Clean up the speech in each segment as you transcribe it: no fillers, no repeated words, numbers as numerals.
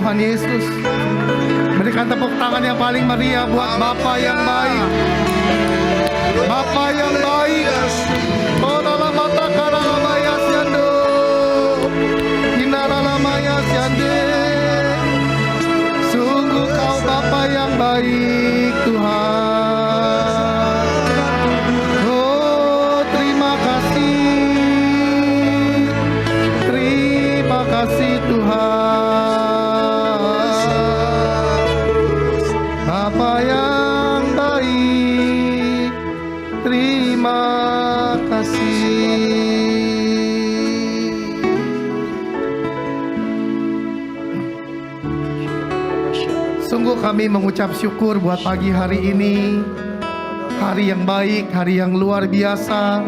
Tuhan Yesus. Berikan tepuk tangan yang paling meriah buat Bapa yang baik. Bapa yang baik. Oh dalam mata karalamaya siando. Inaralamaya siande. Sungguh kau Bapa yang baik Tuhan. Oh terima kasih. Terima kasih Tuhan. Bapa yang baik, terima kasih. Sungguh kami mengucap syukur buat pagi hari ini. Hari yang baik, hari yang luar biasa,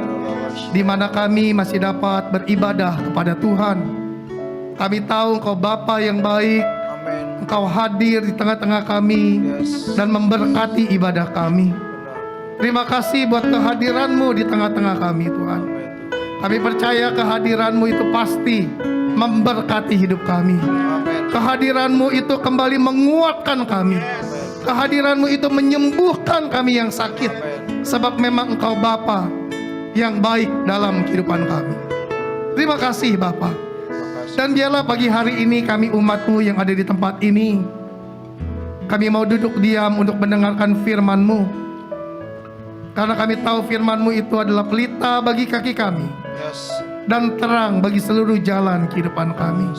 di mana kami masih dapat beribadah kepada Tuhan. Kami tahu Engkau Bapa yang baik. Engkau hadir di tengah-tengah kami dan memberkati ibadah kami. Terima kasih buat kehadiran-Mu di tengah-tengah kami Tuhan. Kami percaya kehadiran-Mu itu pasti memberkati hidup kami. Kehadiran-Mu itu kembali menguatkan kami. Kehadiran-Mu itu menyembuhkan kami yang sakit. Sebab memang Engkau Bapa yang baik dalam kehidupan kami. Terima kasih Bapa. Dan biarlah pagi hari ini kami umat-Mu yang ada di tempat ini, kami mau duduk diam untuk mendengarkan firman-Mu. Karena kami tahu firman-Mu itu adalah pelita bagi kaki kami dan terang bagi seluruh jalan kehidupan kami.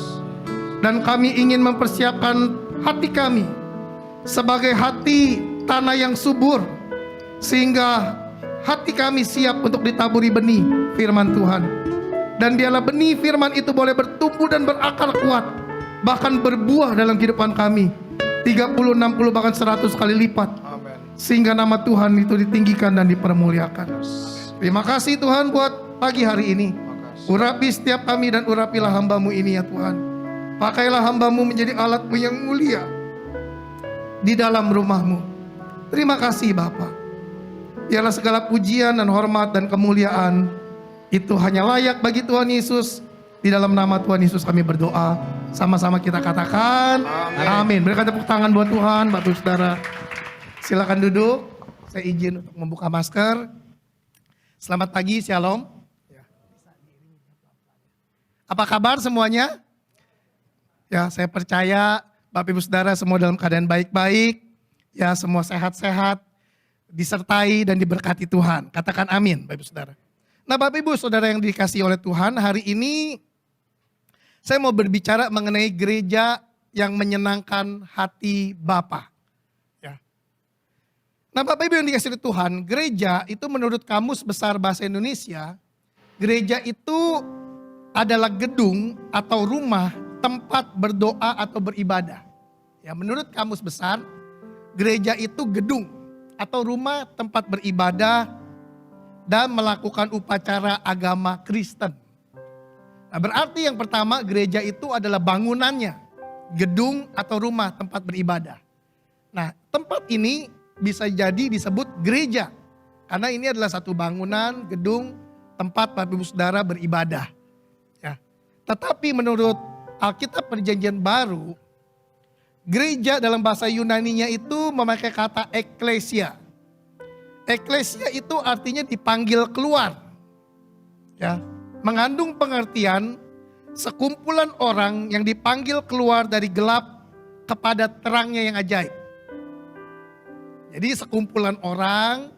Dan kami ingin mempersiapkan hati kami sebagai hati tanah yang subur, sehingga hati kami siap untuk ditaburi benih firman Tuhan. Dan biarlah benih firman itu boleh bertumbuh dan berakar kuat, bahkan berbuah dalam kehidupan kami 30, 60, bahkan 100 kali lipat. Sehingga nama Tuhan itu ditinggikan dan dipermuliakan. Terima kasih Tuhan buat pagi hari ini. Urapi setiap kami dan urapilah hamba-Mu ini ya Tuhan. Pakailah hamba-Mu menjadi alat-Mu yang mulia di dalam rumah-Mu. Terima kasih Bapa. Biarlah segala pujian dan hormat dan kemuliaan itu hanya layak bagi Tuhan Yesus. Di dalam nama Tuhan Yesus kami berdoa. Sama-sama kita katakan amin. Berikan tepuk tangan buat Tuhan. Bapak Ibu Saudara, silakan duduk. Saya izin untuk membuka masker. Selamat pagi, shalom. Apa kabar semuanya? Ya, saya percaya Bapak Ibu Saudara semua dalam keadaan baik-baik. Ya, semua sehat-sehat, disertai dan diberkati Tuhan. Katakan amin Bapak Ibu Saudara. Nah Bapak Ibu Saudara yang dikasihi oleh Tuhan, hari ini saya mau berbicara mengenai gereja yang menyenangkan hati Bapa. Ya. Nah Bapak Ibu yang dikasihi oleh Tuhan, gereja itu menurut Kamus Besar Bahasa Indonesia, gereja itu adalah gedung atau rumah tempat berdoa atau beribadah. Ya, menurut Kamus Besar, gereja itu gedung atau rumah tempat beribadah dan melakukan upacara agama Kristen. Nah, berarti yang pertama gereja itu adalah bangunannya, gedung atau rumah tempat beribadah. Nah, tempat ini bisa jadi disebut gereja karena ini adalah satu bangunan, gedung, tempat Bapak Ibu Saudara beribadah. Ya. Tetapi menurut Alkitab Perjanjian Baru, gereja dalam bahasa Yunaninya itu memakai kata eklesia. Eklesia itu artinya dipanggil keluar. Ya, mengandung pengertian sekumpulan orang yang dipanggil keluar dari gelap kepada terangnya yang ajaib. Jadi sekumpulan orang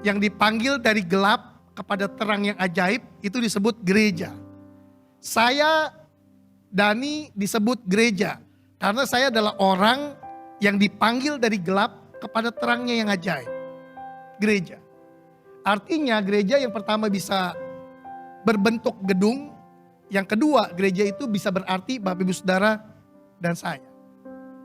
yang dipanggil dari gelap kepada terang yang ajaib itu disebut gereja. Saya, Dani, disebut gereja karena saya adalah orang yang dipanggil dari gelap kepada terangnya yang ajaib. Gereja. Artinya gereja yang pertama bisa berbentuk gedung. Yang kedua gereja itu bisa berarti Bapak Ibu Saudara dan saya.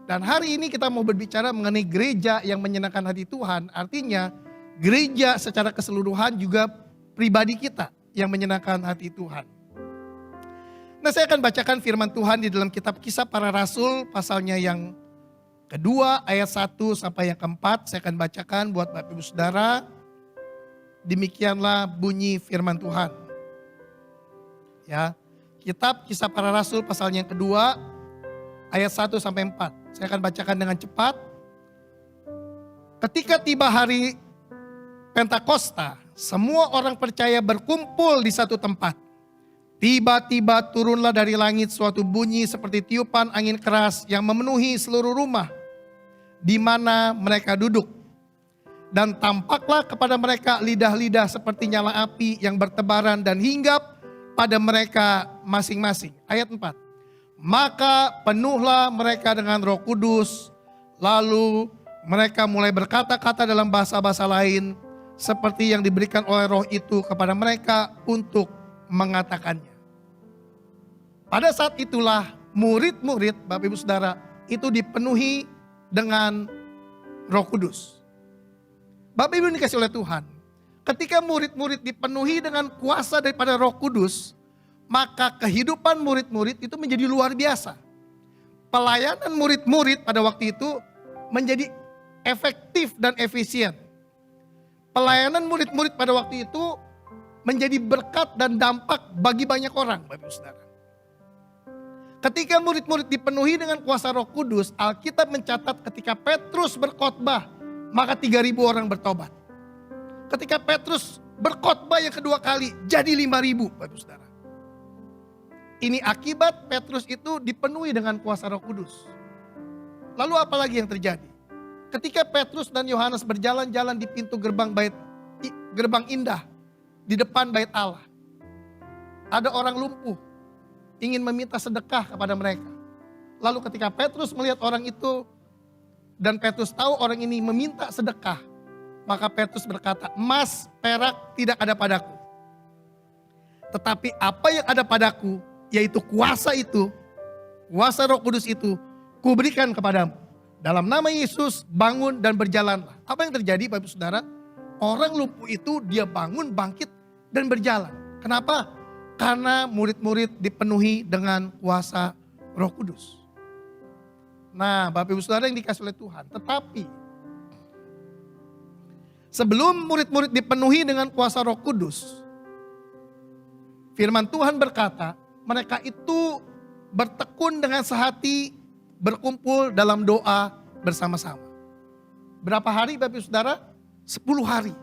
Dan hari ini kita mau berbicara mengenai gereja yang menyenangkan hati Tuhan. Artinya gereja secara keseluruhan juga pribadi kita yang menyenangkan hati Tuhan. Nah saya akan bacakan firman Tuhan di dalam kitab Kisah Para Rasul pasalnya yang kedua ayat 1 sampai yang keempat. Saya akan bacakan buat Bapak Ibu Saudara. Demikianlah bunyi firman Tuhan. Ya, kitab Kisah Para Rasul pasal yang kedua ayat 1 sampai 4. Saya akan bacakan dengan cepat. Ketika tiba hari Pentakosta, semua orang percaya berkumpul di satu tempat. Tiba-tiba turunlah dari langit suatu bunyi seperti tiupan angin keras yang memenuhi seluruh rumah di mana mereka duduk. Dan tampaklah kepada mereka lidah-lidah seperti nyala api yang bertebaran dan hinggap pada mereka masing-masing. Ayat 4. Maka penuhlah mereka dengan Roh Kudus, lalu mereka mulai berkata-kata dalam bahasa-bahasa lain seperti yang diberikan oleh Roh itu kepada mereka untuk mengatakannya. Pada saat itulah murid-murid, Bapak Ibu Saudara, itu dipenuhi dengan Roh Kudus. Bapak Ibu dikasih oleh Tuhan, ketika murid-murid dipenuhi dengan kuasa daripada Roh Kudus, maka kehidupan murid-murid itu menjadi luar biasa. Pelayanan murid-murid pada waktu itu menjadi efektif dan efisien. Pelayanan murid-murid pada waktu itu menjadi berkat dan dampak bagi banyak orang, Bapak Ibu Saudara. Ketika murid-murid dipenuhi dengan kuasa Roh Kudus, Alkitab mencatat ketika Petrus berkhotbah, maka 3.000 orang bertobat. Ketika Petrus berkhotbah yang kedua kali, jadi 5.000, Bapak Ibu Saudara. Ini akibat Petrus itu dipenuhi dengan kuasa Roh Kudus. Lalu apa lagi yang terjadi? Ketika Petrus dan Yohanes berjalan-jalan di pintu gerbang indah di depan bait Allah, ada orang lumpuh ingin meminta sedekah kepada mereka. Lalu ketika Petrus melihat orang itu dan Petrus tahu orang ini meminta sedekah, maka Petrus berkata, emas, perak tidak ada padaku. Tetapi apa yang ada padaku, yaitu kuasa itu, kuasa Roh Kudus itu, kuberikan kepadamu. Dalam nama Yesus bangun dan berjalanlah. Apa yang terjadi Bapak Ibu Saudara? Orang lumpuh itu dia bangun, bangkit dan berjalan. Kenapa? Karena murid-murid dipenuhi dengan kuasa Roh Kudus. Nah, Bapak Ibu Saudara yang dikasih oleh Tuhan. Tetapi sebelum murid-murid dipenuhi dengan kuasa Roh Kudus, firman Tuhan berkata, mereka itu bertekun dengan sehati, berkumpul dalam doa bersama-sama. Berapa hari Bapak Ibu Saudara? 10 hari.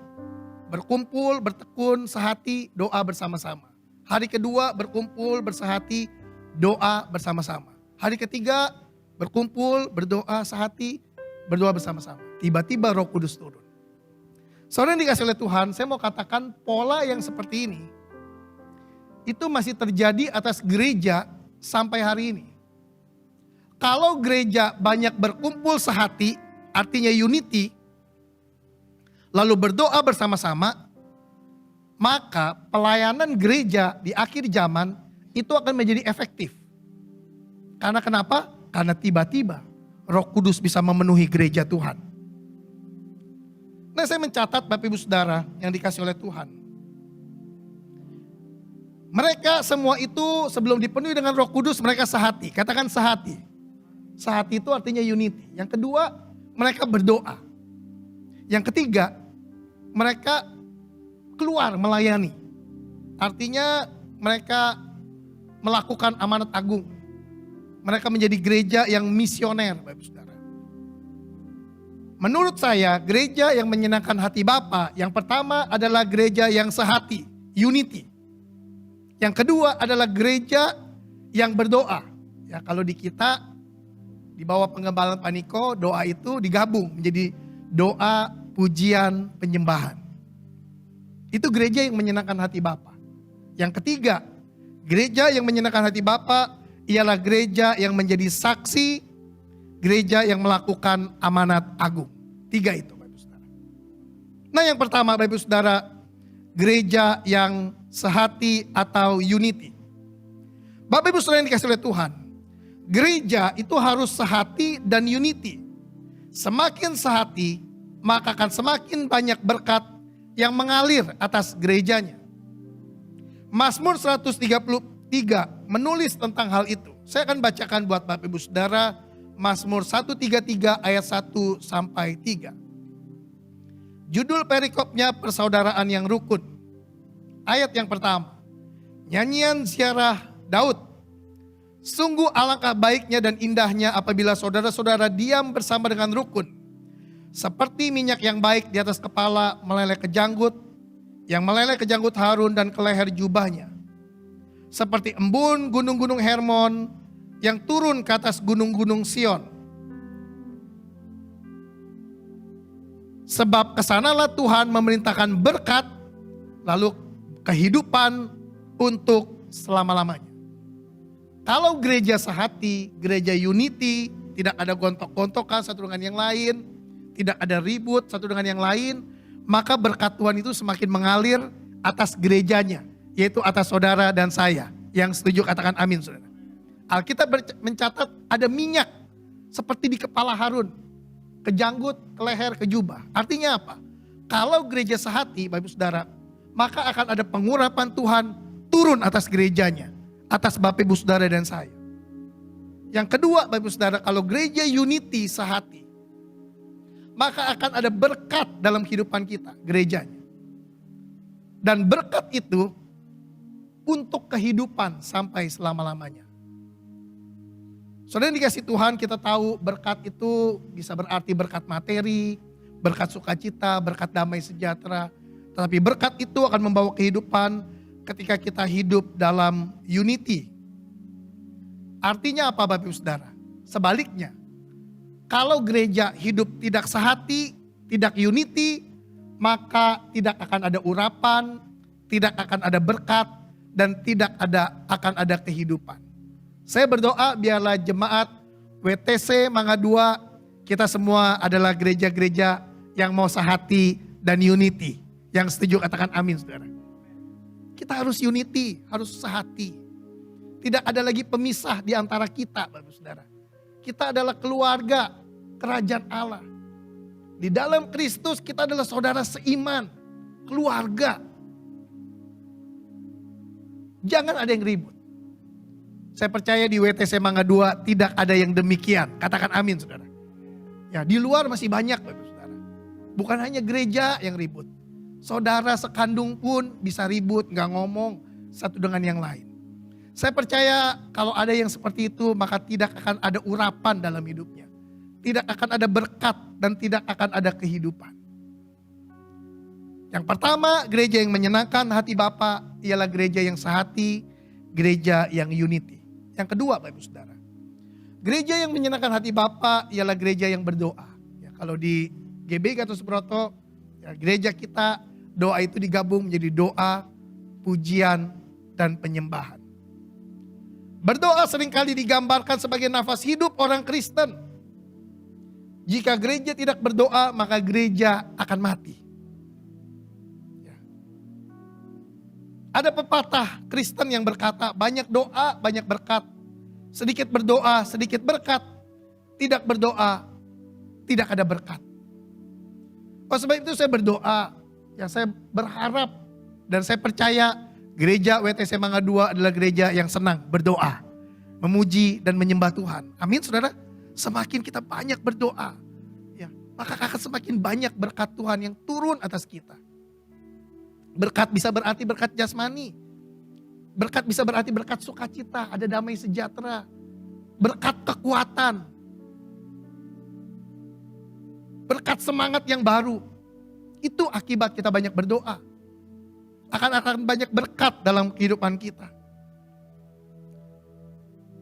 Berkumpul, bertekun, sehati, doa bersama-sama. Hari kedua berkumpul, bersehati, doa bersama-sama. Hari ketiga berkumpul, berdoa, sehati, berdoa bersama-sama. Tiba-tiba Roh Kudus turun. Saudara yang dikasih oleh Tuhan, saya mau katakan pola yang seperti ini itu masih terjadi atas gereja sampai hari ini. Kalau gereja banyak berkumpul sehati, artinya unity, lalu berdoa bersama-sama, maka pelayanan gereja di akhir zaman itu akan menjadi efektif. Karena kenapa? Karena tiba-tiba Roh Kudus bisa memenuhi gereja Tuhan. Nah, saya mencatat Bapak Ibu Saudara yang dikasih oleh Tuhan. Mereka semua itu sebelum dipenuhi dengan Roh Kudus mereka sehati. Katakan sehati. Sehati itu artinya unity. Yang kedua, mereka berdoa. Yang ketiga, mereka keluar melayani. Artinya mereka melakukan amanat agung. Mereka menjadi gereja yang misioner, Bapak Ibu Saudara. Menurut saya, gereja yang menyenangkan hati Bapa, yang pertama adalah gereja yang sehati, unity. Yang kedua adalah gereja yang berdoa. Ya, kalau di kita di bawah pengembalaan Paniko, doa itu digabung menjadi doa, pujian, penyembahan. Itu gereja yang menyenangkan hati Bapa. Yang ketiga, gereja yang menyenangkan hati Bapa ialah gereja yang menjadi saksi, gereja yang melakukan amanat agung. 3 itu Bapak Ibu Saudara. Nah, yang pertama Bapak Ibu Saudara, gereja yang sehati atau unity. Bapak Ibu Saudara yang dikasih oleh Tuhan, gereja itu harus sehati dan unity. Semakin sehati, maka akan semakin banyak berkat yang mengalir atas gerejanya. Mazmur 133 menulis tentang hal itu. Saya akan bacakan buat Bapak Ibu Saudara Mazmur 133 ayat 1 sampai 3. Judul perikopnya persaudaraan yang rukun. Ayat yang pertama, nyanyian ziarah Daud. Sungguh alangkah baiknya dan indahnya apabila saudara-saudara diam bersama dengan rukun. Seperti minyak yang baik di atas kepala meleleh ke janggut, yang meleleh ke janggut Harun dan ke leher jubahnya. Seperti embun gunung-gunung Hermon yang turun ke atas gunung-gunung Sion. Sebab kesanalah Tuhan memerintahkan berkat, lalu kehidupan untuk selama-lamanya. Kalau gereja sehati, gereja unity, tidak ada gontok-gontokan satu dengan yang lain, tidak ada ribut satu dengan yang lain, maka berkat Tuhan itu semakin mengalir atas gerejanya, yaitu atas saudara dan saya. Yang setuju katakan amin, saudara. Alkitab mencatat ada minyak seperti di kepala Harun, ke janggut, ke leher, ke jubah. Artinya apa? Kalau gereja sehati, Bapak Ibu Saudara, maka akan ada pengurapan Tuhan turun atas gerejanya, atas Bapak Ibu Saudara dan saya. Yang kedua, Bapak Ibu Saudara, kalau gereja unity sehati, maka akan ada berkat dalam kehidupan kita, gerejanya. Dan berkat itu untuk kehidupan sampai selama-lamanya. Saudara yang dikasih Tuhan, kita tahu berkat itu bisa berarti berkat materi, berkat sukacita, berkat damai sejahtera. Tetapi berkat itu akan membawa kehidupan ketika kita hidup dalam unity. Artinya apa Bapak Ibu Saudara? Sebaliknya, kalau gereja hidup tidak sehati, tidak unity, maka tidak akan ada urapan, tidak akan ada berkat, dan tidak akan ada kehidupan. Saya berdoa biarlah jemaat WTC Mangga 2, kita semua adalah gereja-gereja yang mau sehati dan unity. Yang setuju katakan amin, saudara. Kita harus unity, harus sehati. Tidak ada lagi pemisah di antara kita, Bapak Saudara. Kita adalah keluarga kerajaan Allah. Di dalam Kristus kita adalah saudara seiman, keluarga. Jangan ada yang ribut. Saya percaya di WTC Mangga 2 tidak ada yang demikian. Katakan amin, saudara. Ya, di luar masih banyak, Bapak Saudara. Bukan hanya gereja yang ribut. Saudara sekandung pun bisa ribut, gak ngomong satu dengan yang lain. Saya percaya kalau ada yang seperti itu, maka tidak akan ada urapan dalam hidupnya. Tidak akan ada berkat dan tidak akan ada kehidupan. Yang pertama, gereja yang menyenangkan hati Bapa ialah gereja yang sehati, gereja yang unity. Yang kedua, Bapak Ibu Saudara, gereja yang menyenangkan hati Bapa ialah gereja yang berdoa. Ya, kalau di GB Gatot Subroto, ya, gereja kita doa itu digabung menjadi doa, pujian, dan penyembahan. Berdoa seringkali digambarkan sebagai nafas hidup orang Kristen. Jika gereja tidak berdoa, maka gereja akan mati. Ya. Ada pepatah Kristen yang berkata, banyak doa, banyak berkat. Sedikit berdoa, sedikit berkat. Tidak berdoa, tidak ada berkat. Oleh sebab itu saya berdoa, ya saya berharap dan saya percaya gereja WTC Mangga 2 adalah gereja yang senang berdoa, memuji dan menyembah Tuhan. Amin, saudara. Semakin kita banyak berdoa, ya, maka akan semakin banyak berkat Tuhan yang turun atas kita. Berkat bisa berarti berkat jasmani. Berkat bisa berarti berkat sukacita, ada damai sejahtera. Berkat kekuatan. Berkat semangat yang baru. Itu akibat kita banyak berdoa. Akan banyak berkat dalam kehidupan kita.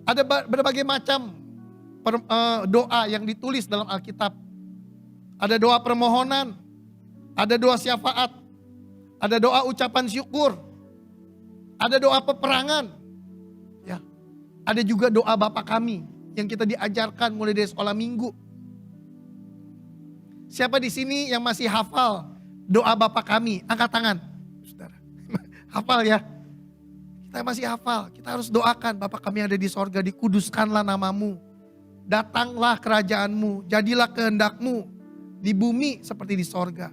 Ada berbagai macam doa yang ditulis dalam Alkitab. Ada doa permohonan, ada doa syafaat, ada doa ucapan syukur, ada doa peperangan. Ya. Ada juga doa Bapa Kami yang kita diajarkan mulai dari sekolah minggu. Siapa di sini yang masih hafal doa Bapa Kami? Angkat tangan. Saudara. Hafal ya? Kita masih hafal. Kita harus doakan, Bapa Kami yang ada di sorga, dikuduskanlah namamu. Datanglah kerajaanmu, jadilah kehendakmu di bumi seperti di sorga.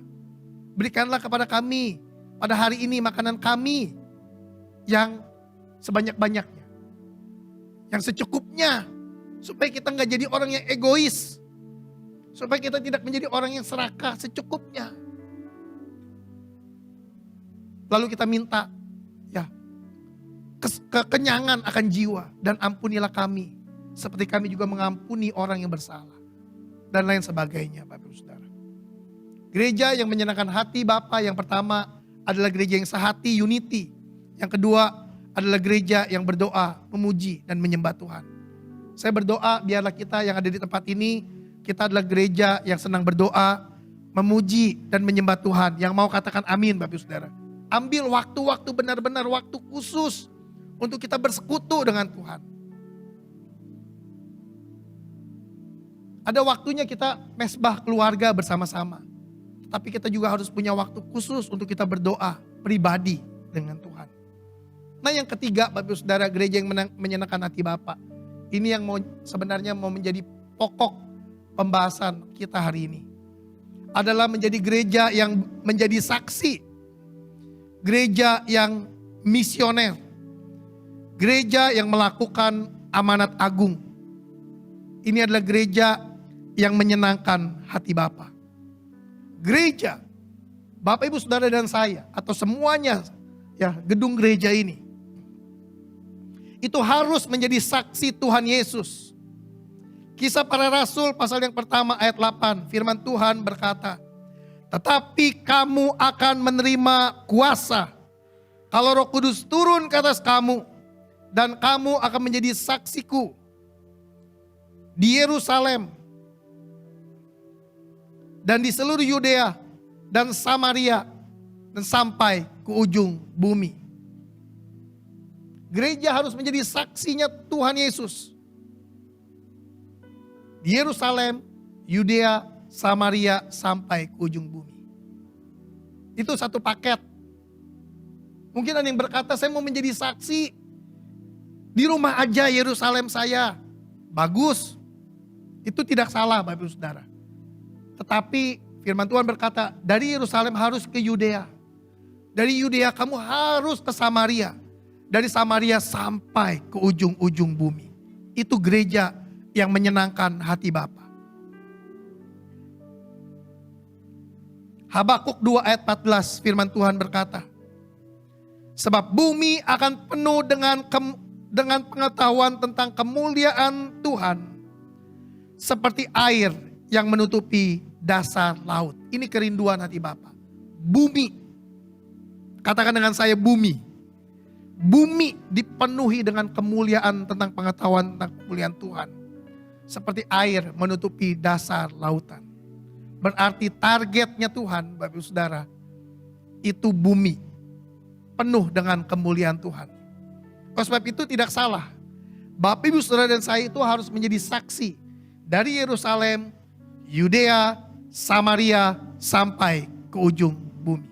Berikanlah kepada kami pada hari ini makanan kami yang sebanyak-banyaknya. Yang secukupnya. Supaya kita gak jadi orang yang egois. Supaya kita tidak menjadi orang yang serakah, secukupnya. Lalu kita minta, ya, kekenyangan akan jiwa. Dan ampunilah kami, seperti kami juga mengampuni orang yang bersalah. Dan lain sebagainya, Bapak Ibu Saudara. Gereja yang menyenangkan hati Bapa yang pertama adalah gereja yang sehati, unity. Yang kedua adalah gereja yang berdoa, memuji dan menyembah Tuhan. Saya berdoa biarlah kita yang ada di tempat ini, kita adalah gereja yang senang berdoa, memuji dan menyembah Tuhan. Yang mau katakan amin Bapak Ibu Saudara. Ambil waktu-waktu benar-benar waktu khusus untuk kita bersekutu dengan Tuhan. Ada waktunya kita mesbah keluarga bersama-sama. Tapi kita juga harus punya waktu khusus untuk kita berdoa pribadi dengan Tuhan. Nah yang ketiga Bapak Ibu Saudara, gereja yang menyenangkan hati Bapa. Ini yang sebenarnya mau menjadi pokok pembahasan kita hari ini. Adalah menjadi gereja yang menjadi saksi. Gereja yang misioner. Gereja yang melakukan amanat agung. Ini adalah gereja yang menyenangkan hati Bapa. Gereja, Bapak Ibu Saudara dan saya, atau semuanya ya gedung gereja ini, itu harus menjadi saksi Tuhan Yesus. Kisah Para Rasul pasal yang pertama ayat 8, firman Tuhan berkata, tetapi kamu akan menerima kuasa kalau Roh Kudus turun ke atas kamu, dan kamu akan menjadi saksiku di Yerusalem dan di seluruh Yudea dan Samaria dan sampai ke ujung bumi. Gereja harus menjadi saksinya Tuhan Yesus. Di Yerusalem, Yudea, Samaria sampai ke ujung bumi. Itu satu paket. Mungkin ada yang berkata saya mau menjadi saksi di rumah aja Yerusalem saya. Bagus. Itu tidak salah Bapak Ibu Saudara. Tetapi firman Tuhan berkata, dari Yerusalem harus ke Yudea. Dari Yudea kamu harus ke Samaria. Dari Samaria sampai ke ujung-ujung bumi. Itu gereja yang menyenangkan hati Bapa. Habakuk 2 ayat 14 firman Tuhan berkata, sebab bumi akan penuh dengan pengetahuan tentang kemuliaan Tuhan, seperti air yang menutupi dasar laut. Ini kerinduan hati Bapa. Bumi. Katakan dengan saya bumi. Bumi dipenuhi dengan kemuliaan tentang pengetahuan tentang kemuliaan Tuhan. Seperti air menutupi dasar lautan. Berarti targetnya Tuhan Bapak Ibu Saudara, itu bumi. Penuh dengan kemuliaan Tuhan. Oleh sebab itu tidak salah. Bapak Ibu Saudara dan saya itu harus menjadi saksi. Dari Yerusalem, Yudea, Samaria, sampai ke ujung bumi.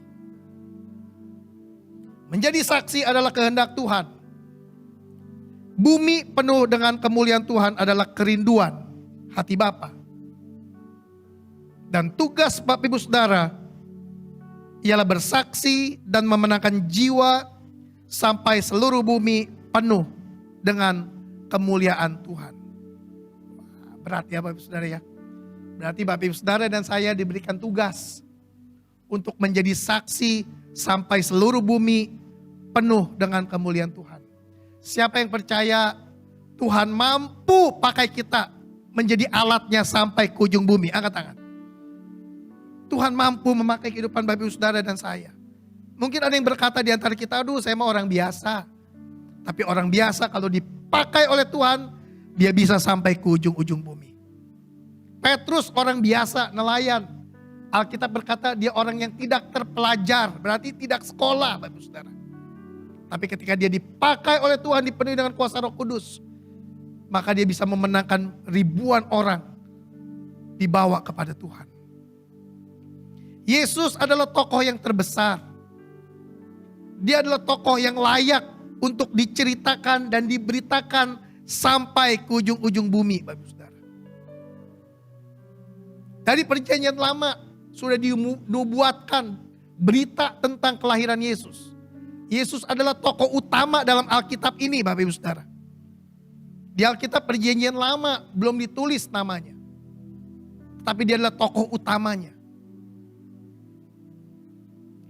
Menjadi saksi adalah kehendak Tuhan. Bumi penuh dengan kemuliaan Tuhan adalah kerinduan hati Bapa. Dan tugas Bapak Ibu Saudara ialah bersaksi dan memenangkan jiwa sampai seluruh bumi penuh dengan kemuliaan Tuhan. Berat ya Bapak Ibu Saudara ya. Berarti Bapak Ibu Saudara dan saya diberikan tugas untuk menjadi saksi sampai seluruh bumi penuh dengan kemuliaan Tuhan. Siapa yang percaya Tuhan mampu pakai kita menjadi alatnya sampai ke ujung bumi? Angkat tangan. Tuhan mampu memakai kehidupan Bapak Ibu Saudara dan saya. Mungkin ada yang berkata di antara kita, aduh saya mah orang biasa. Tapi orang biasa kalau dipakai oleh Tuhan, dia bisa sampai ke ujung-ujung bumi. Petrus orang biasa, nelayan. Alkitab berkata dia orang yang tidak terpelajar, berarti tidak sekolah Bapak Ibu Saudara. Tapi ketika dia dipakai oleh Tuhan, dipenuhi dengan kuasa Roh Kudus, maka dia bisa memenangkan ribuan orang dibawa kepada Tuhan. Yesus adalah tokoh yang terbesar. Dia adalah tokoh yang layak untuk diceritakan dan diberitakan sampai ke ujung-ujung bumi, Bapak Ibu Saudara. Dari perjanjian lama sudah dinubuatkan berita tentang kelahiran Yesus. Yesus adalah tokoh utama dalam Alkitab ini, Bapak Ibu Saudara. Di Alkitab perjanjian lama belum ditulis namanya. Tapi dia adalah tokoh utamanya.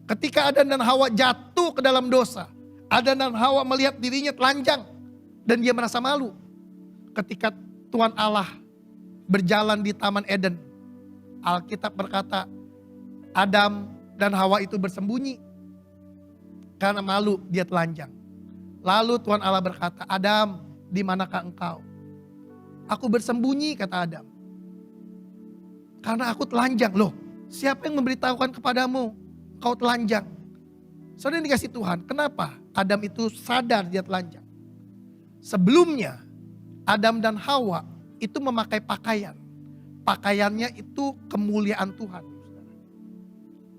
Ketika Adam dan Hawa jatuh ke dalam dosa, Adam dan Hawa melihat dirinya telanjang dan dia merasa malu. Ketika Tuhan Allah berjalan di Taman Eden, Alkitab berkata Adam dan Hawa itu bersembunyi karena malu dia telanjang. Lalu Tuhan Allah berkata, Adam, di manakah engkau? Aku bersembunyi, kata Adam. Karena aku telanjang. Loh, siapa yang memberitahukan kepadamu kau telanjang? Saudara yang dikasih Tuhan, kenapa Adam itu sadar dia telanjang? Sebelumnya, Adam dan Hawa itu memakai pakaian. Pakaiannya itu kemuliaan Tuhan.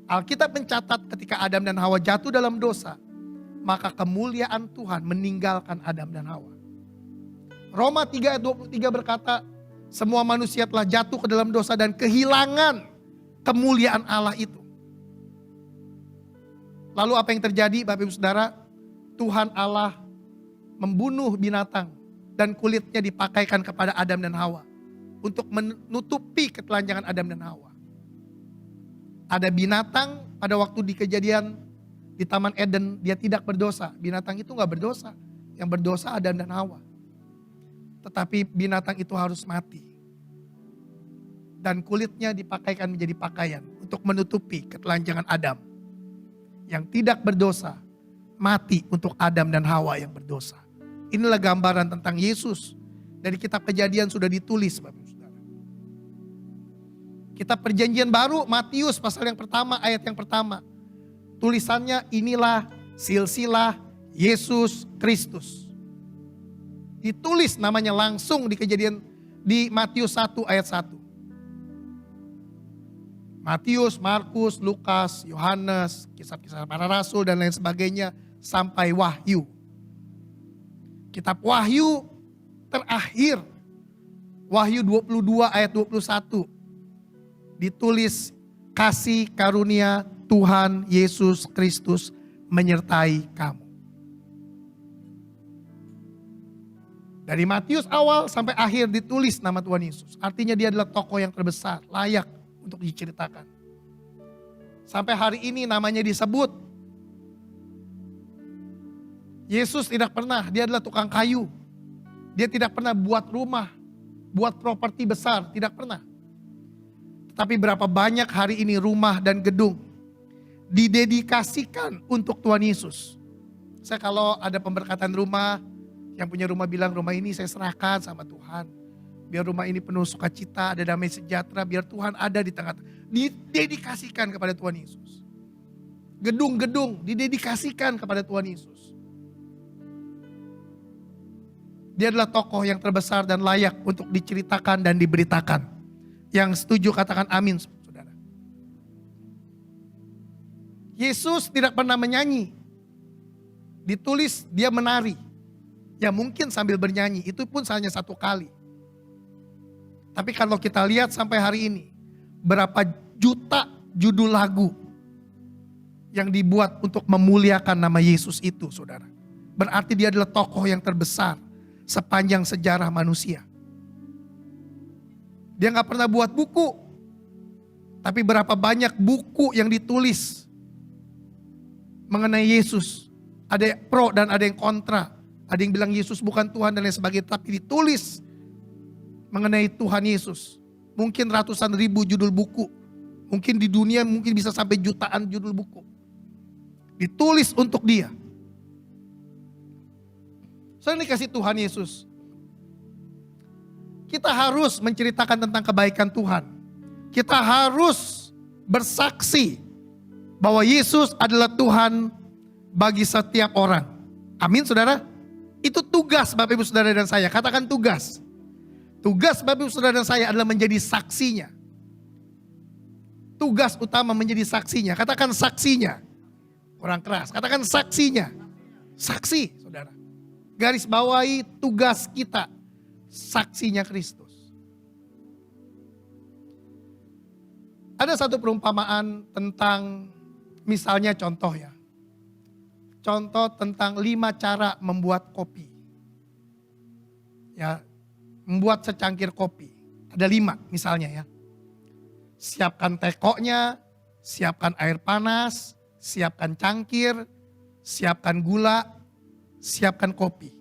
Alkitab mencatat ketika Adam dan Hawa jatuh dalam dosa, maka kemuliaan Tuhan meninggalkan Adam dan Hawa. Roma 3 ayat 23 berkata, semua manusia telah jatuh ke dalam dosa dan kehilangan kemuliaan Allah itu. Lalu apa yang terjadi Bapak Ibu Saudara? Tuhan Allah membunuh binatang dan kulitnya dipakaikan kepada Adam dan Hawa untuk menutupi ketelanjangan Adam dan Hawa. Ada binatang pada waktu di kejadian di Taman Eden, dia tidak berdosa. Binatang itu gak berdosa. Yang berdosa Adam dan Hawa. Tetapi binatang itu harus mati. Dan kulitnya dipakaikan menjadi pakaian untuk menutupi ketelanjangan Adam. Yang tidak berdosa, mati untuk Adam dan Hawa yang berdosa. Inilah gambaran tentang Yesus. Dari kitab Kejadian sudah ditulis Bapak Ibu Saudara. Kitab Perjanjian Baru, Matius pasal yang pertama, ayat yang pertama. Tulisannya inilah silsilah Yesus Kristus. Ditulis namanya langsung di Kejadian di Matius 1 ayat 1. Matius, Markus, Lukas, Yohanes, kisah-kisah para rasul dan lain sebagainya sampai Wahyu. Kitab Wahyu terakhir, Wahyu 22 ayat 21. Ditulis kasih karunia Tuhan Yesus Kristus menyertai kamu. Dari Matius awal sampai akhir ditulis nama Tuhan Yesus. Artinya dia adalah tokoh yang terbesar, layak untuk diceritakan. Sampai hari ini namanya disebut. Yesus tidak pernah, dia adalah tukang kayu. Dia tidak pernah buat rumah, buat properti besar, tidak pernah. Tapi berapa banyak hari ini rumah dan gedung didedikasikan untuk Tuhan Yesus. Saya kalau ada pemberkatan rumah, yang punya rumah bilang rumah ini saya serahkan sama Tuhan. Biar rumah ini penuh sukacita, ada damai sejahtera, biar Tuhan ada di tengah. Didedikasikan kepada Tuhan Yesus. Gedung-gedung didedikasikan kepada Tuhan Yesus. Dia adalah tokoh yang terbesar dan layak untuk diceritakan dan diberitakan. Yang setuju katakan amin, saudara. Yesus tidak pernah menyanyi. Ditulis dia menari. Ya mungkin sambil bernyanyi, itu pun hanya satu kali. Tapi kalau kita lihat sampai hari ini, berapa juta judul lagu yang dibuat untuk memuliakan nama Yesus itu, saudara. Berarti dia adalah tokoh yang terbesar sepanjang sejarah manusia. Dia gak pernah buat buku, tapi berapa banyak buku yang ditulis mengenai Yesus. Ada yang pro dan ada yang kontra. Ada yang bilang Yesus bukan Tuhan dan lain sebagainya, tapi ditulis mengenai Tuhan Yesus. Mungkin ratusan ribu judul buku. Mungkin di dunia mungkin bisa sampai jutaan judul buku. Ditulis untuk dia. Soalnya dikasih Tuhan Yesus. Kita harus menceritakan tentang kebaikan Tuhan. Kita harus bersaksi bahwa Yesus adalah Tuhan bagi setiap orang. Amin saudara. Itu tugas Bapak Ibu Saudara dan saya. Katakan tugas. Tugas Bapak Ibu Saudara dan saya adalah menjadi saksinya. Tugas utama menjadi saksinya. Katakan saksinya. Kurang keras. Katakan saksinya. Saksi saudara. Garis bawahi tugas kita. Saksinya Kristus. Ada satu perumpamaan tentang misalnya contoh ya. Contoh tentang 5 cara membuat kopi. Ya, membuat secangkir kopi. Ada 5 misalnya ya. Siapkan tekoknya, siapkan air panas, siapkan cangkir, siapkan gula, siapkan kopi.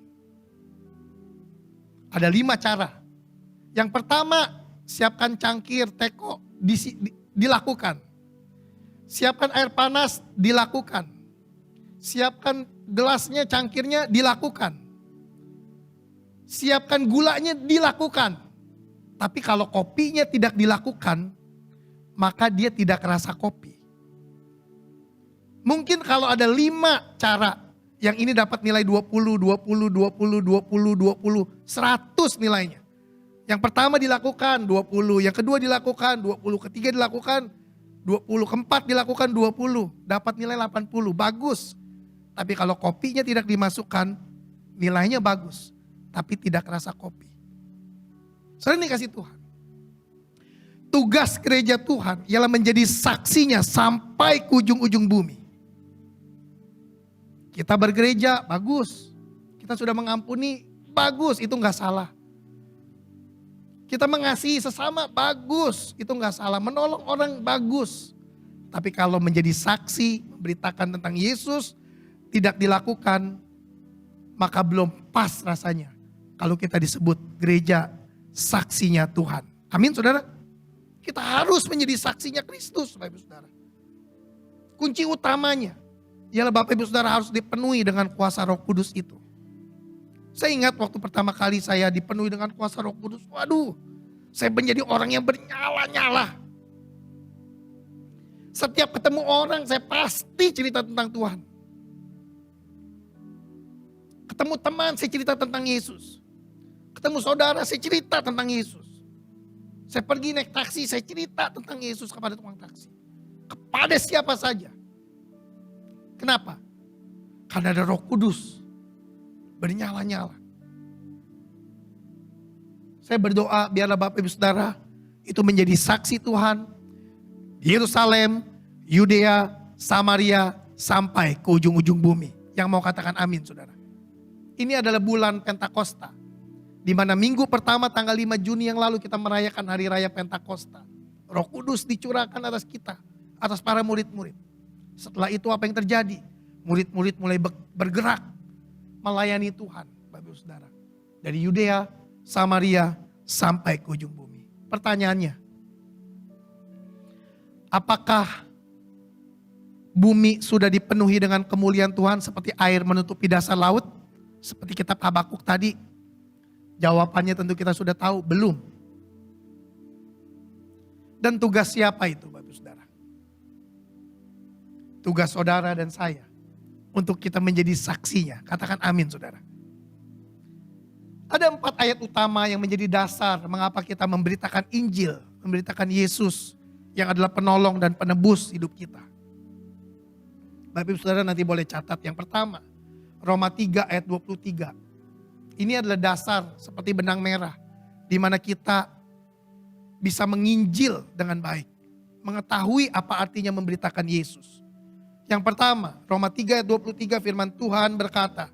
Ada 5 cara. Yang pertama, siapkan cangkir, teko, dilakukan. Siapkan air panas, dilakukan. Siapkan gelasnya, cangkirnya, dilakukan. Siapkan gulanya, dilakukan. Tapi kalau kopinya tidak dilakukan, maka dia tidak rasa kopi. Mungkin kalau ada 5 cara, yang ini dapat nilai 20, 20, 20, 20, 20, 100 nilainya. Yang pertama dilakukan 20, yang kedua dilakukan 20, ketiga dilakukan 20, keempat dilakukan 20, dapat nilai 80, bagus. Tapi kalau kopinya tidak dimasukkan, nilainya bagus, tapi tidak rasa kopi. Sering dikasih Tuhan. Tugas gereja Tuhan ialah menjadi saksinya sampai ke ujung-ujung bumi. Kita bergereja, bagus. Kita sudah mengampuni, bagus, itu gak salah. Kita mengasihi sesama, bagus, itu gak salah. Menolong orang, bagus. Tapi kalau menjadi saksi, memberitakan tentang Yesus, tidak dilakukan, maka belum pas rasanya. Kalau kita disebut gereja saksinya Tuhan. Amin saudara? Kita harus menjadi saksinya Kristus, Bapak Ibu Saudara. Kunci utamanya, ialah Bapak Ibu Saudara harus dipenuhi dengan kuasa Roh Kudus itu. Saya ingat waktu pertama kali saya dipenuhi dengan kuasa Roh Kudus, waduh, saya menjadi orang yang bernyala-nyala. Setiap ketemu orang saya pasti cerita tentang Tuhan. Ketemu teman saya cerita tentang Yesus. Ketemu saudara saya cerita tentang Yesus. Saya pergi naik taksi saya cerita tentang Yesus kepada tukang taksi. Kepada siapa saja. Kenapa? Karena ada Roh Kudus bernyala-nyala. Saya berdoa biarlah Bapak Ibu Saudara itu menjadi saksi Tuhan di Yerusalem, Yudea, Samaria sampai ke ujung-ujung bumi. Yang mau katakan amin Saudara. Ini adalah bulan Pentakosta, di mana minggu pertama tanggal 5 Juni yang lalu kita merayakan hari raya Pentakosta. Roh Kudus dicurahkan atas kita, atas para murid-murid. Setelah itu apa yang terjadi? Murid-murid mulai bergerak melayani Tuhan, Bapak Ibu Saudara. Dari Yudea, Samaria sampai ke ujung bumi. Pertanyaannya, apakah bumi sudah dipenuhi dengan kemuliaan Tuhan seperti air menutupi dasar laut? Seperti kitab Habakuk tadi. Jawabannya tentu kita sudah tahu, belum. Dan tugas siapa itu Bapak Ibu Saudara? Tugas saudara dan saya untuk kita menjadi saksinya. Katakan amin saudara. Ada 4 ayat utama yang menjadi dasar mengapa kita memberitakan Injil, memberitakan Yesus yang adalah penolong dan penebus hidup kita. Bapak Ibu Saudara nanti boleh catat. Yang pertama, Roma 3 ayat 23. Ini adalah dasar seperti benang merah di mana kita bisa menginjil dengan baik, mengetahui apa artinya memberitakan Yesus. Yang pertama, Roma 3 ayat 23 firman Tuhan berkata,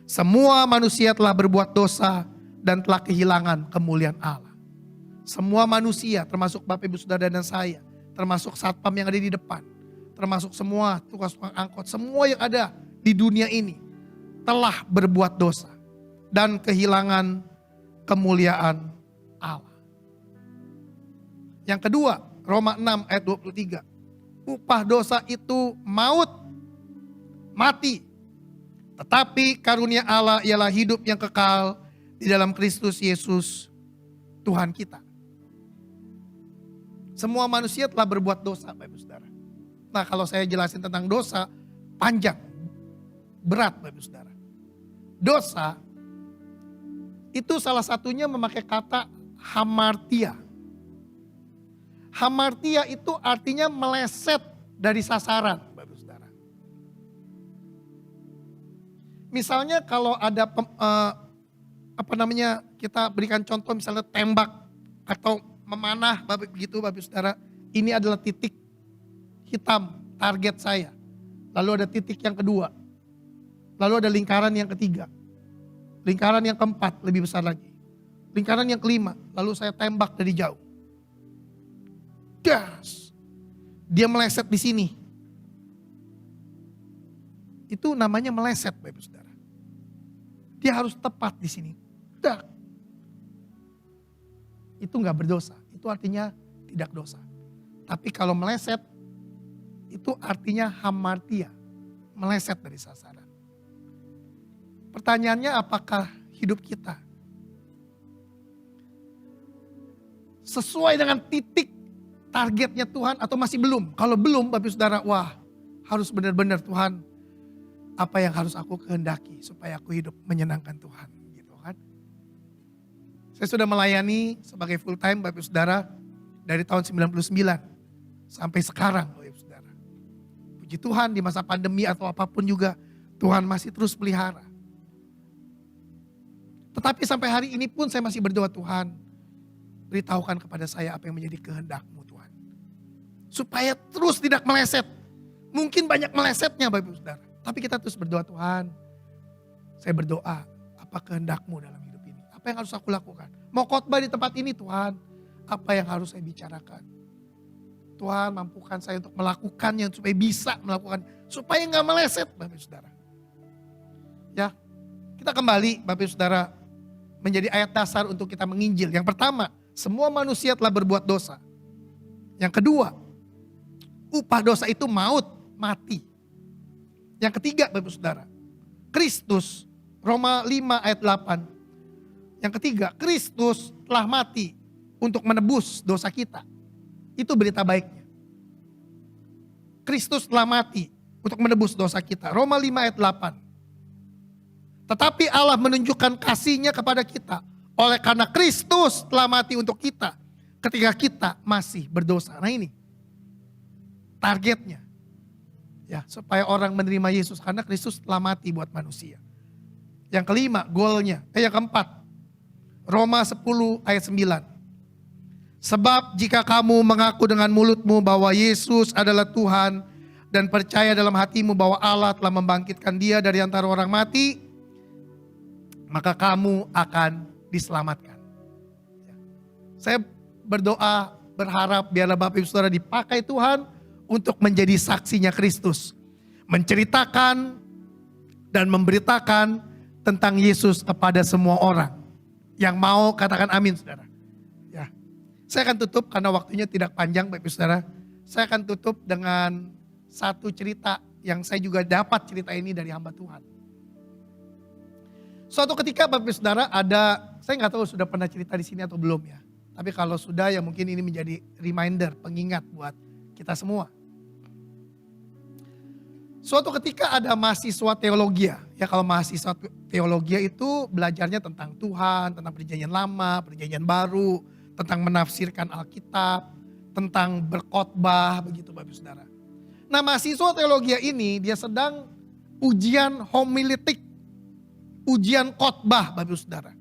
semua manusia telah berbuat dosa dan telah kehilangan kemuliaan Allah. Semua manusia termasuk Bapak Ibu Saudara dan saya, termasuk satpam yang ada di depan, termasuk semua tukang angkot, semua yang ada di dunia ini telah berbuat dosa dan kehilangan kemuliaan Allah. Yang kedua, Roma 6 ayat 23. Upah dosa itu maut, mati. Tetapi karunia Allah ialah hidup yang kekal di dalam Kristus Yesus Tuhan kita. Semua manusia telah berbuat dosa Bapak Ibu Saudara. Nah kalau saya jelasin tentang dosa, panjang, berat Bapak Ibu Saudara. Dosa itu salah satunya memakai kata hamartia. Hamartia itu artinya meleset dari sasaran, Bapak Ibu Saudara. Misalnya kalau ada kita berikan contoh misalnya tembak atau memanah, Bapak begitu Bapak Ibu Saudara. Ini adalah titik hitam target saya. Lalu ada titik yang kedua. Lalu ada lingkaran yang ketiga. Lingkaran yang keempat lebih besar lagi. Lingkaran yang kelima, lalu saya tembak dari jauh. Das. Dia meleset di sini. Itu namanya meleset Bapak Ibu Saudara. Dia harus tepat di sini. Dak. Itu nggak berdosa. Itu artinya tidak dosa. Tapi kalau meleset, itu artinya hamartia. Meleset dari sasaran. Pertanyaannya, apakah hidup kita sesuai dengan titik targetnya Tuhan atau masih belum? Kalau belum, Bapak Saudara, wah, harus benar-benar Tuhan, apa yang harus aku kehendaki supaya aku hidup menyenangkan Tuhan, gitu kan? Saya sudah melayani sebagai full time Bapak Saudara dari tahun 99 sampai sekarang, Bapak Saudara. Puji Tuhan, di masa pandemi atau apapun juga Tuhan masih terus pelihara. Tetapi sampai hari ini pun saya masih berdoa, Tuhan, beritahukan kepada saya apa yang menjadi kehendak-Mu, Tuhan. Supaya terus tidak meleset. Mungkin banyak melesetnya Bapak Saudara. Tapi kita terus berdoa, Tuhan, saya berdoa, apa kehendak-Mu dalam hidup ini? Apa yang harus aku lakukan? Mau khotbah di tempat ini, Tuhan, apa yang harus saya bicarakan? Tuhan, mampukan saya untuk melakukannya, supaya bisa melakukan, supaya nggak meleset Bapak Saudara. Ya, kita kembali Bapak Saudara menjadi ayat dasar untuk kita menginjil. Yang pertama, semua manusia telah berbuat dosa. Yang kedua, upah dosa itu maut, mati. Yang ketiga Bapak Saudara, Kristus, Roma 5 ayat 8. Yang ketiga, Kristus telah mati untuk menebus dosa kita. Itu berita baiknya. Kristus telah mati untuk menebus dosa kita. Roma 5 ayat 8. Tetapi Allah menunjukkan kasih-Nya kepada kita oleh karena Kristus telah mati untuk kita ketika kita masih berdosa. Nah ini targetnya. Ya, supaya orang menerima Yesus karena Kristus telah mati buat manusia. Yang kelima, goalnya. Yang keempat, Roma 10 ayat 9. Sebab jika kamu mengaku dengan mulutmu bahwa Yesus adalah Tuhan dan percaya dalam hatimu bahwa Allah telah membangkitkan Dia dari antara orang mati, maka kamu akan diselamatkan. Saya berdoa, berharap biarlah Bapak Ibu Saudara dipakai Tuhan untuk menjadi saksinya Kristus. Menceritakan dan memberitakan tentang Yesus kepada semua orang. Yang mau katakan amin Saudara. Ya. Saya akan tutup karena waktunya tidak panjang Bapak Ibu Saudara. Saya akan tutup dengan satu cerita yang saya juga dapat cerita ini dari hamba Tuhan. Suatu ketika Bapak Saudara ada, saya nggak tahu sudah pernah cerita di sini atau belum ya. Tapi kalau sudah ya mungkin ini menjadi reminder, pengingat buat kita semua. Suatu ketika ada mahasiswa teologi ya, kalau mahasiswa teologi itu belajarnya tentang Tuhan, tentang perjanjian lama, perjanjian baru, tentang menafsirkan Alkitab, tentang berkhotbah begitu Bapak Saudara. Nah mahasiswa teologi ini dia sedang ujian homiletik. Ujian khotbah Bapak Saudara.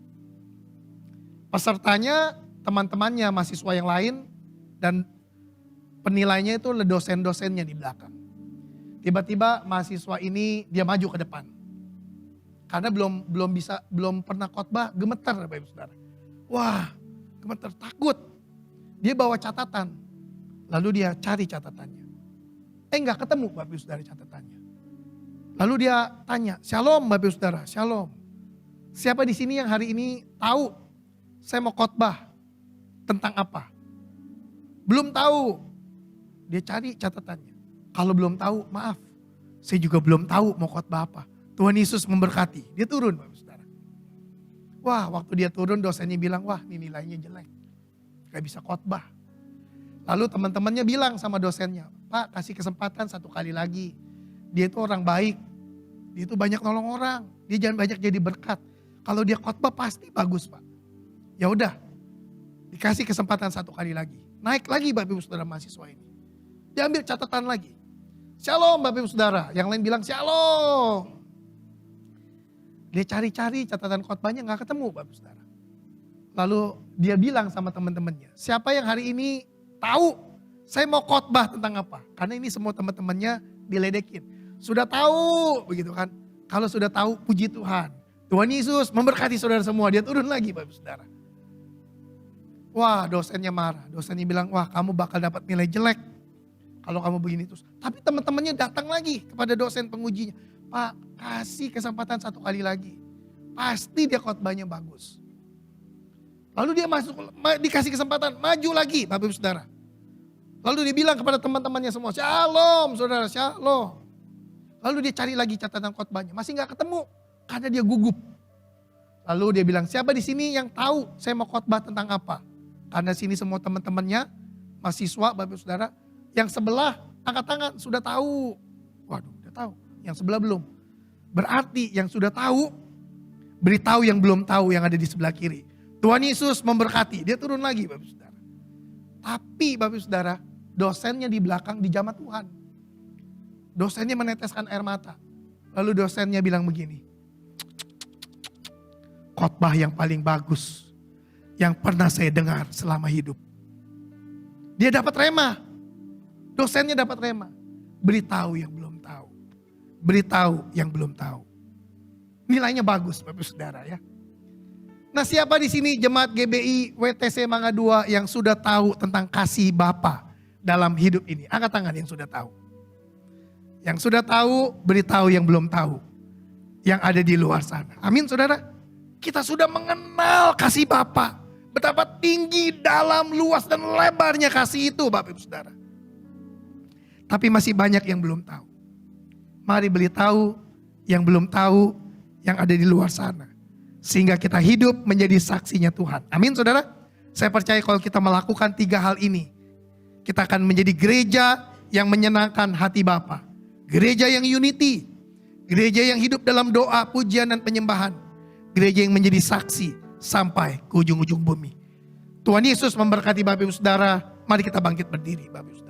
Pesertanya teman-temannya mahasiswa yang lain dan penilainya itu dosen-dosennya di belakang. Tiba-tiba mahasiswa ini dia maju ke depan. Karena belum pernah khotbah, gemeter Bapak Saudara. Wah, gemeter, takut. Dia bawa catatan. Lalu dia cari catatannya. Enggak ketemu Bapak Saudara catatannya. Lalu dia tanya, "Shalom Bapak Saudara, shalom. Siapa di sini yang hari ini tahu saya mau khotbah tentang apa?" Belum tahu. Dia cari catatannya. Kalau belum tahu, maaf. Saya juga belum tahu mau khotbah apa. Tuhan Yesus memberkati. Dia turun Bapak Saudara. Wah, waktu dia turun dosennya bilang, "Wah, ini nilainya jelek. Gak bisa khotbah." Lalu teman-temannya bilang sama dosennya, "Pak, kasih kesempatan satu kali lagi. Dia itu orang baik. Dia itu banyak nolong orang. Dia jangan banyak jadi berkat. Kalau dia khotbah pasti bagus, Pak." Ya udah, dikasih kesempatan satu kali lagi. Naik lagi Bapak Ibu Saudara mahasiswa ini. Diambil catatan lagi. "Shalom Bapak Ibu Saudara." Yang lain bilang, "Shalom." Dia cari-cari catatan khotbahnya gak ketemu Bapak Ibu Saudara. Lalu dia bilang sama teman-temannya, "Siapa yang hari ini tahu saya mau khotbah tentang apa?" Karena ini semua teman-temannya diledekin. Sudah tahu begitu kan. Kalau sudah tahu puji Tuhan. Tuhan Yesus memberkati saudara semua. Dia turun lagi Bapak Saudara. Wah dosennya marah. Dosennya bilang, "Wah kamu bakal dapat nilai jelek kalau kamu begini terus." Tapi teman-temannya datang lagi kepada dosen pengujinya. "Pak kasih kesempatan satu kali lagi. pasti dia khotbahnya bagus. Lalu dia dikasih kesempatan, maju lagi Bapak Ibu Saudara. Lalu dia bilang kepada teman-temannya semua, shalom saudara, shalom. Lalu dia cari lagi catatan khotbahnya, masih gak ketemu karena dia gugup. Lalu dia bilang, siapa di sini yang tahu saya mau khotbah tentang apa? Karena sini semua teman-temannya, mahasiswa Bapak Ibu Saudara, yang sebelah angkat tangan sudah tahu. Waduh, udah tahu. Yang sebelah belum. Berarti yang sudah tahu, beritahu yang belum tahu yang ada di sebelah kiri. Tuhan Yesus memberkati, dia turun lagi Bapak Ibu Saudara. Tapi Bapak Ibu Saudara, dosennya di belakang dijamah Tuhan. Dosennya meneteskan air mata. Lalu dosennya bilang begini, khotbah yang paling bagus yang pernah saya dengar selama hidup. Dia dapat rema. Dosennya dapat rema. Beritahu yang belum tahu. Beritahu yang belum tahu. Nilainya bagus Bapak Ibu Saudara ya. Nah, siapa di sini jemaat GBI WTC Mangga 2 yang sudah tahu tentang kasih Bapa dalam hidup ini? Angkat tangan yang sudah tahu. Yang sudah tahu, beritahu yang belum tahu. Yang ada di luar sana. Amin saudara. Kita sudah mengenal kasih Bapa. Betapa tinggi, dalam, luas dan lebarnya kasih itu Bapak Ibu Saudara. Tapi masih banyak yang belum tahu. Mari beritahu yang belum tahu yang ada di luar sana. Sehingga kita hidup menjadi saksinya Tuhan. Amin saudara. Saya percaya kalau kita melakukan 3 hal ini, kita akan menjadi gereja yang menyenangkan hati Bapa. Gereja yang unity. Gereja yang hidup dalam doa, pujian dan penyembahan. Gereja yang menjadi saksi sampai ke ujung-ujung bumi. Tuhan Yesus memberkati Bapak Ibu Saudara. Mari kita bangkit berdiri Bapak Ibu Saudara.